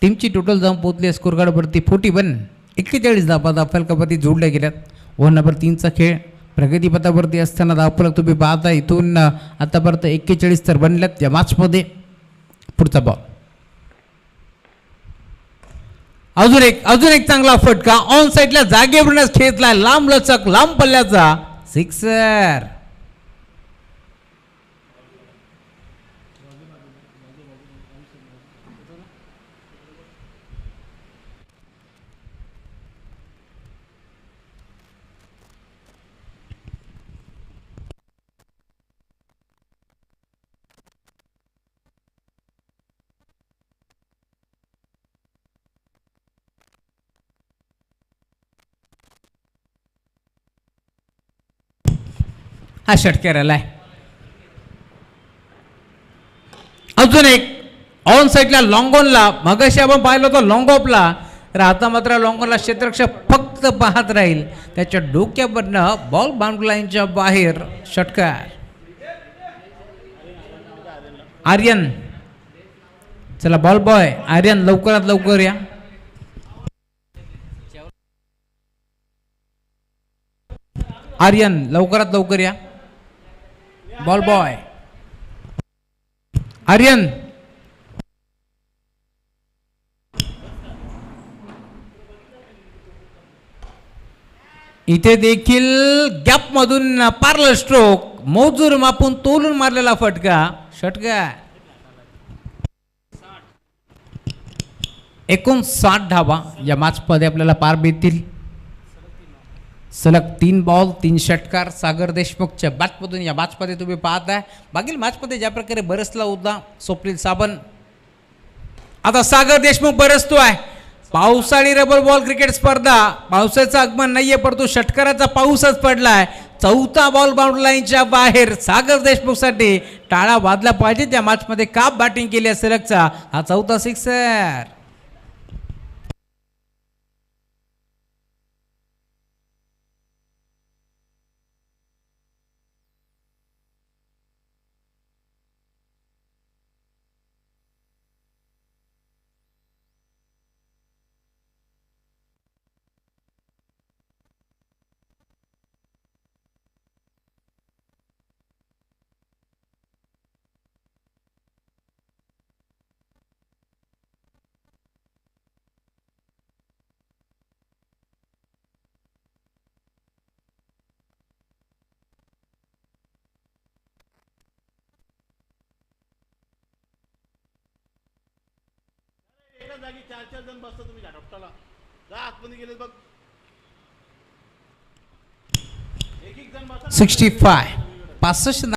टीमची टोटल जाऊन पोहोचली स्कोर कार्डवरती 41. 41 धावा धावफलकावरती जोडल्या गेल्यात. ओव्हर नंबर 3चा खेळ प्रगतीपथावरती असताना धावफलक तुम्ही पाहता इथून आतापर्यंत 41 तर बनल्यात या मॅचमध्ये. पुढचा बॉल अजून एक चांगला फटका ऑन साईडला जागेवरूनच खेचला लांब लचक लांब पल्ल्याचा सिक्सर. हा षटकार आलाय. अजून एक ऑन साईडला लॉंगॉनला मगाशी आपण पाहिलं होतं लॉंग ऑफला तर आता मात्र लॉंगॉनला क्षेत्ररक्षक फक्त पाहत राहील. त्याच्या डोक्यावरनं बॉल बाउंड्री लाईनच्या बाहेर षटकार. आर्यन चला बॉल बॉय आर्यन लवकरात लवकर या. आर्यन लवकरात लवकर या. बॉल बॉय आर्यन इथे देखील गॅप मधून पार्लर स्ट्रोक मोजूर मापून तोलून मारलेला फटका षटकार. 59 धावा या मॅचमध्ये आपल्याला पार मिळतील. सलग 3 बॉल 3 षटकार सागर देशमुखच्या बॅटमधून या मॅचमध्ये तुम्ही पाहताय. मागील मॅचमध्ये ज्या प्रकारे बरसला होता स्वप्नील साबण आता सागर देशमुख बरसतो आहे. पावसाळी रबर बॉल क्रिकेट स्पर्धा पावसाचं आगमन नाहीये परंतु षटकाराचा पाऊसच पडलाय. 4था बॉल बाउंड्री लाईनच्या बाहेर सागर देशमुखसाठी टाळा वाजला पाहिजे. त्या मॅचमध्ये का बॅटिंग केली आहे सलगचा हा 4था सिक्सर. जागी 4 जण बसता तुम्ही घाटाला जा आतमध्ये गेले बघ. एक जण बसा. 65 65